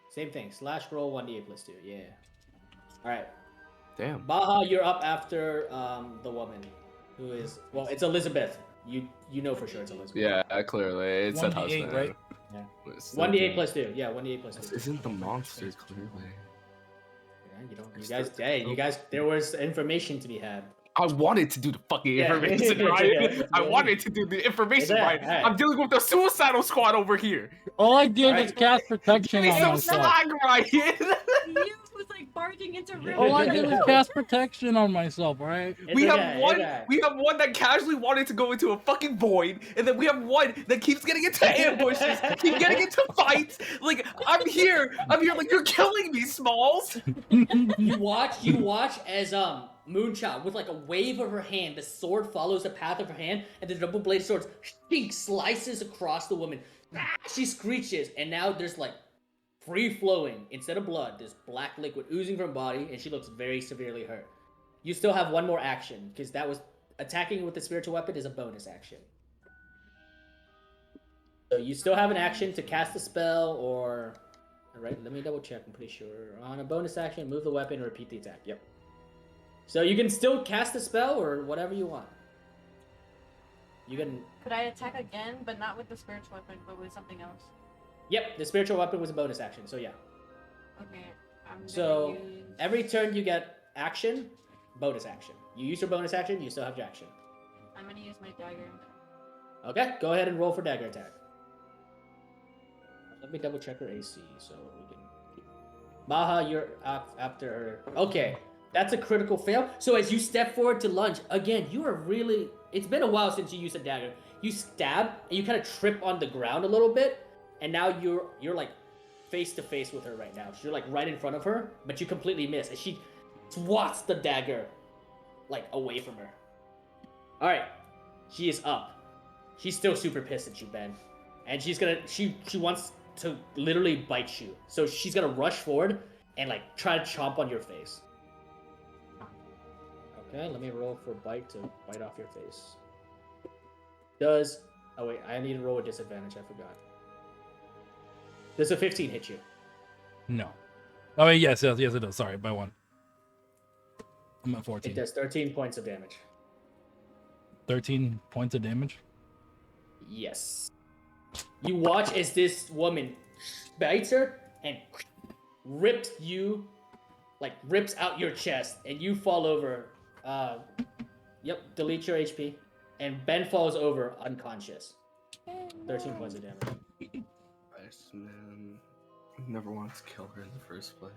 Same thing. Roll 1d8 plus 2. Yeah. Alright. Damn. Baha, you're up after the woman. Who is it's Elizabeth. You know for sure it's Elizabeth. Yeah, clearly. It's a 1d8, husband. right? Yeah. It's 1d8 plus 2. Yeah, 1d8 plus 2. This isn't the monsters, clearly. Yeah, you guys, there was information to be had. I wanted to do the fucking Yeah. information, right? I wanted to do the information, Yeah, right? alright. I'm dealing with the suicidal squad over here. All I did was Alright. cast protection Give me on some myself. swag, Ryan. You was like barging into rooms. All I did was cast protection on myself, right? We have one that casually wanted to go into a fucking void, and then we have one that keeps getting into ambushes, keep getting into fights. Like I'm here like you're killing me, Smalls. You watch as Moonchild with like a wave of her hand, the sword follows the path of her hand, and the double bladed sword slices across the woman. She screeches, and now there's like free flowing instead of blood. There's black liquid oozing from her body, and she looks very severely hurt. You still have one more action because that was attacking with the spiritual weapon is a bonus action. So you still have an action to cast a spell or. Alright, let me double check. I'm pretty sure. On a bonus action, move the weapon and repeat the attack. Yep. So you can still cast a spell or whatever you want. You can. Could I attack again, but not with the spiritual weapon, but with something else? Yep, the spiritual weapon was a bonus action, so yeah. Okay. So every turn you get action, bonus action. You use your bonus action, you still have your action. I'm gonna use my dagger. Okay, go ahead and roll for dagger attack. Let me double check her AC so we can. Baha, you're after her. Okay, that's a critical fail. So as you step forward to lunge, again, you are really. It's been a while since you used a dagger. You stab and you kind of trip on the ground a little bit, and now you're like face to face with her right now. You're like right in front of her, but you completely miss, and she swats the dagger like away from her. All right, she is up. She's still super pissed at you, Ben, and she's gonna she wants to literally bite you. So she's gonna rush forward and like try to chomp on your face. Okay, let me roll for bite to bite off your face. Oh wait, I need to roll a disadvantage, I forgot. Does a 15 hit you? No. Oh, yes, it does. Sorry, by 1. I'm at 14. It does 13 points of damage. 13 points of damage? Yes. You watch as this woman bites her and rips out your chest, and you fall over. Delete your HP. And Ben falls over unconscious. 13 points of damage. Nice, man. I never wanted to kill her in the first place.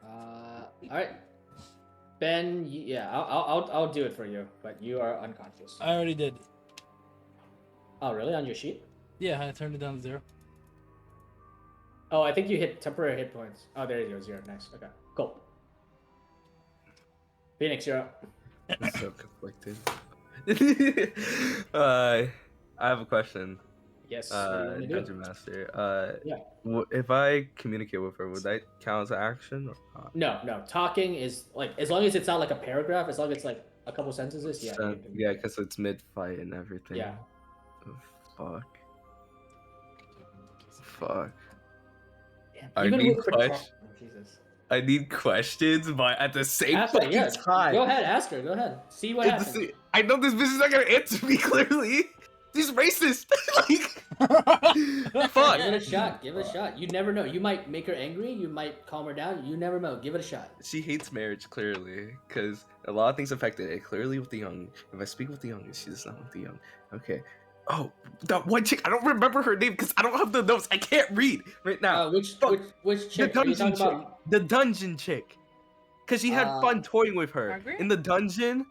Alright. Ben, I'll do it for you, but you are unconscious. I already did. Oh, really? On your sheet? Yeah, I turned it down to 0. Oh, I think you hit temporary hit points. Oh, there you go, 0. Nice. Okay, cool. Phoenix, you're up. I'm so conflicted. I have a question. Yes. What do you want to do? Dungeon Master. Yeah. If I communicate with her, would that count as an action or not? No. Talking is like, as long as it's not like a paragraph, as long as it's like a couple sentences. Yeah. Yeah, because it's mid-fight and everything. Yeah. Oh, fuck. Damn, I even need with questions. Jesus. I need questions, but at the same Ask her, fucking yeah. time. Go ahead, ask her. Go ahead. See what happens. I know this bitch is not gonna answer me clearly. She's racist. Like, fuck. Give it a shot. Give it a shot. You never know. You might make her angry. You might calm her down. You never know. Give it a shot. She hates marriage clearly, because a lot of things affected it. Clearly with the young. If I speak with the young, she does not want the young. Okay. Oh, that one chick. I don't remember her name because I don't have the notes. I can't read right now. Which chick? The are you dungeon talking chick. about? The dungeon chick. Because she had fun toying with her Margaret? in the dungeon.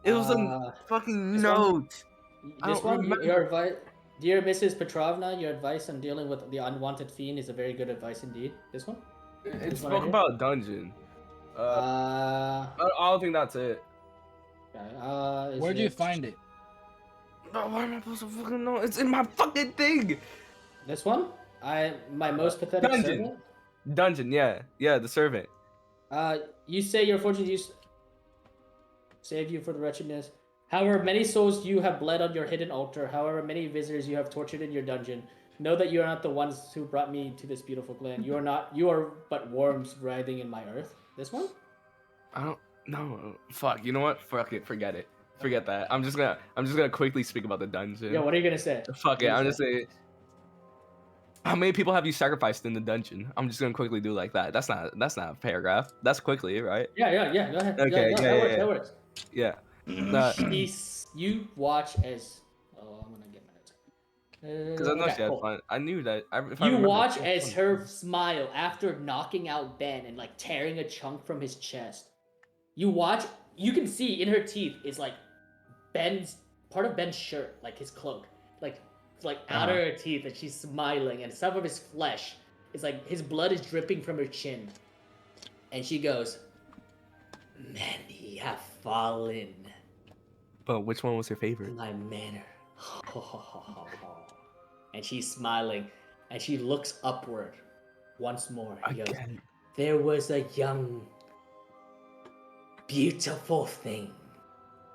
It was a fucking this note. This one, your advice, dear Mrs. Petrovna, your advice on dealing with the unwanted fiend is a very good advice indeed. This one? It spoke about a dungeon. I don't think that's it. Okay, Where'd you find it? But why am I supposed to fucking know? It's in my fucking thing. This one? My most pathetic servant? Dungeon, yeah. Yeah, the servant. You say your fortune used save you for the wretchedness. However many souls you have bled on your hidden altar, however many visitors you have tortured in your dungeon, know that you are not the ones who brought me to this beautiful glen. You are but worms writhing in my earth. This one? I don't know. Fuck, you know what? Fuck it, forget it. Forget that. I'm just gonna quickly speak about the dungeon. Yeah, what are you gonna say? Fuck it, I'm just saying. How many people have you sacrificed in the dungeon? I'm just gonna quickly do like that. That's not a paragraph. That's quickly, right? Yeah. Go ahead. Okay, That works. Yeah. You watch as. Oh, I'm gonna get my notes. Because I know she had fun. I knew that. You watch as her smile after knocking out Ben and like tearing a chunk from his chest. You watch. You can see in her teeth is like part of Ben's shirt, like his cloak, like out of her teeth, and she's smiling, and some of his flesh is like his blood is dripping from her chin, and she goes, "Many have fallen." But which one was your favorite? My manner. And she's smiling, and she looks upward once more. He goes, there was a young, beautiful thing.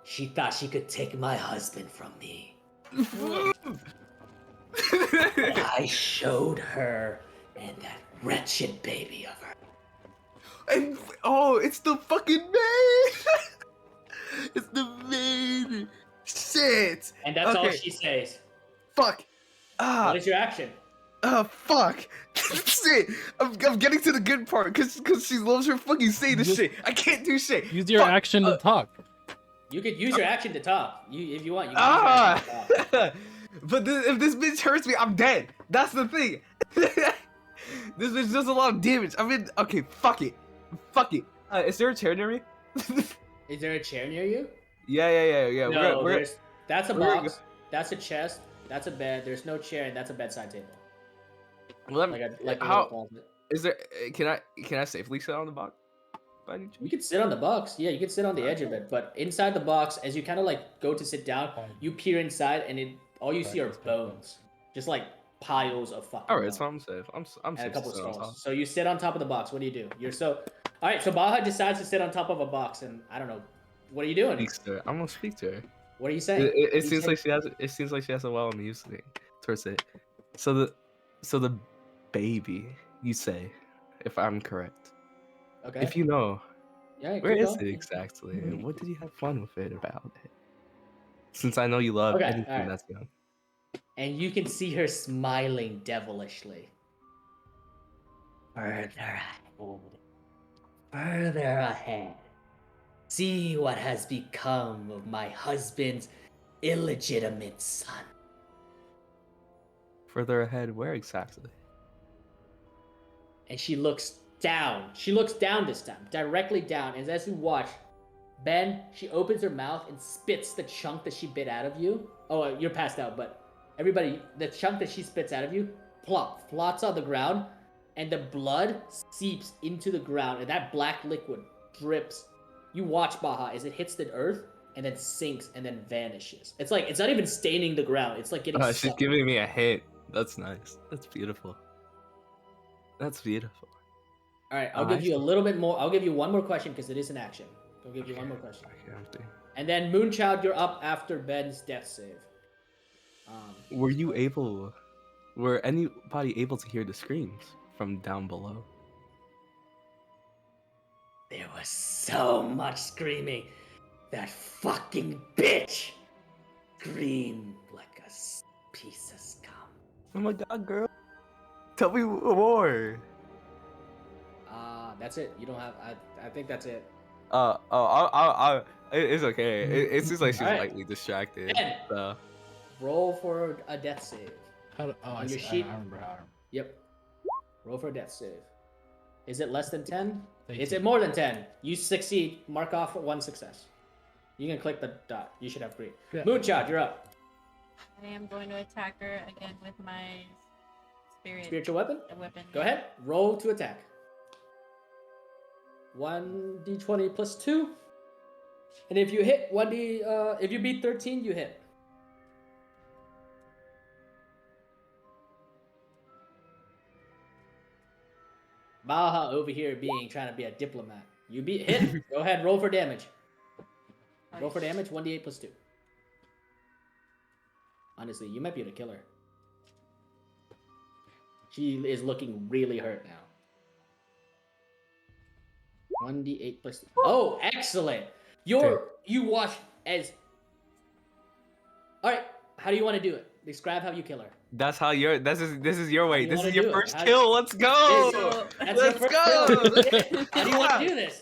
She thought she could take my husband from me. I showed her and that wretched baby of her. And it's the fucking man. It's the man. Shit. And that's all she says. Fuck. What is your action? Fuck. Shit. I'm getting to the good part because she loves her fucking saying this shit. I can't do shit. Use your action to talk. You could use your action to talk. If you want. You can use your action to talk. But if this bitch hurts me, I'm dead. That's the thing. This bitch does a lot of damage. I mean, okay, fuck it. Is there a chair near me? Is there a chair near you? Yeah. No, that's a box. That's a chest. That's a bed. There's no chair, and that's a bedside table. Well, How is there? Can I safely sit on the box? You can sit on the box. Yeah, you can sit on the edge of it. But inside the box, as you kind of like go to sit down, you peer inside, and all you see are bones, just like piles of fucking. All right, bones. so I'm safe. I'm and safe. a couple skulls. So you sit on top of the box. What do you do? All right. So Baha decides to sit on top of a box, and I don't know. What are you doing? I'm gonna speak to her. What are you saying? It seems like she has. It seems like she has a well-amused thing towards it. So the baby, you say, if I'm correct. Okay. If you know. Yeah. Where is it exactly? And what did you have fun with it about it? Since I know you love anything that's young. And you can see her smiling devilishly. Further ahead. See what has become of my husband's illegitimate son. Further ahead, where exactly? And she looks down. She looks down this time, directly down. And as you watch, Ben, she opens her mouth and spits the chunk that she bit out of you. Oh, you're passed out, but everybody, the chunk that she spits out of you, plop, floats on the ground, and the blood seeps into the ground, and that black liquid drips. You watch Baha as it hits the earth, and then sinks and then vanishes. It's like it's not even staining the ground. It's like getting. She's giving me a hint. That's nice. That's beautiful. That's beautiful. All right, I'll give you a little bit more. I'll give you one more question because it is an action. I'll give you one more question. And then Moonchild, you're up after Ben's death save. Were anybody able to hear the screams from down below? There was so much screaming. That fucking bitch screamed like a piece of scum. Oh my god, girl. Tell me more. That's it. You don't have. I think that's it. It's okay. It's just like she's lightly distracted. So. Roll for a death save. On your sheet. I remember how. Yep. Roll for a death save. Is it less than 10? Is it more than 10? You succeed. Mark off one success. You can click the dot. You should have 3. Yeah. Moonchild, you're up. I am going to attack her again with my spiritual weapon. Go ahead. Roll to attack. 1d20 plus 2. And if you hit if you beat 13, you hit. Baha over here trying to be a diplomat. You hit. Go ahead, roll for damage. Roll for damage, 1d8 plus 2. Honestly, you might be able to kill her. She is looking really hurt now. 1d8 plus 2. Oh, excellent. You watch as... Alright, how do you want to do it? Describe how you kill her. This is your way. This is your first kill. Let's go. Let's go. How do you want to do this?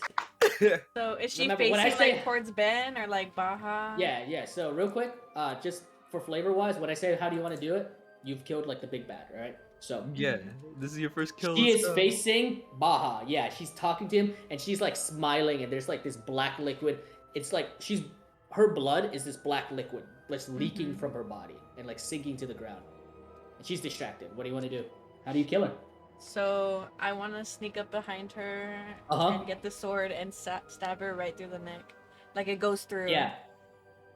So is she facing towards Ben or like Baha? Yeah. So real quick, just for flavor wise, when I say how do you want to do it, you've killed like the big bad, right? So yeah, this is your first kill. She is facing Baha. Yeah, she's talking to him and she's like smiling and there's like this black liquid. It's like her blood is this black liquid that's leaking from her body and like sinking to the ground. And she's distracted. What do you want to do? How do you kill her? So I want to sneak up behind her and get the sword and stab her right through the neck. Like it goes through. Yeah.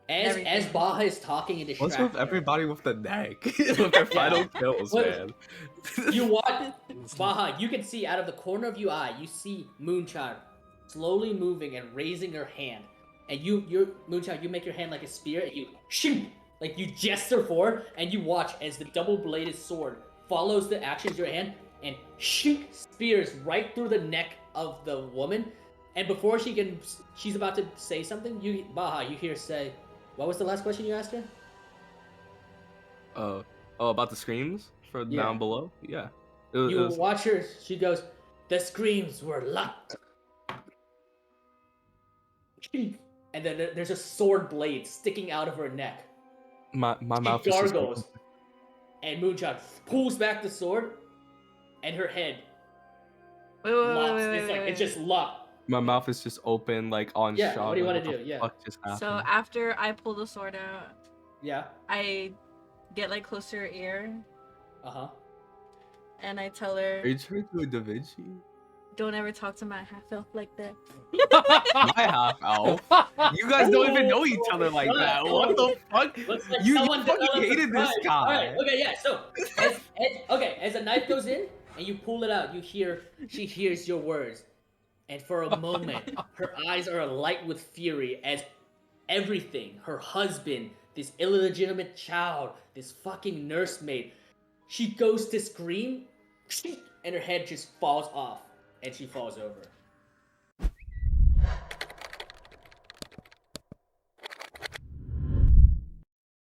As Baha is talking and distracted. What's with everybody with the neck? With their final kills, man. You watch Baha, you can see out of the corner of your eye, you see Moonchild slowly moving and raising her hand. And Moonchild, you make your hand like a spear and you shoot. Like you gesture forward and you watch as the double-bladed sword follows the actions of your hand and shoot spears right through the neck of the woman. And before she's about to say something, Baha, you hear say, what was the last question you asked her? About the screams for down below? Yeah. You watch her, she goes, the screams were locked. And then there's a sword blade sticking out of her neck. My mouth is gargles, and Moonchild pulls back the sword, and her head locks. It's just locked. My mouth is just open, like on shot. What do you want to do? Yeah. Just happened? So after I pull the sword out, I get like close to her ear. And I tell her. Are you trying to do a Da Vinci? Don't ever talk to my half elf like that. My half elf? You guys don't even know each other like that. What the fuck? Like you fucking hated this guy. Alright, okay, yeah, so as a knife goes in and you pull it out, she hears your words. And for a moment, her eyes are alight with fury as everything, her husband, this illegitimate child, this fucking nursemaid, she goes to scream and her head just falls off. And she falls over.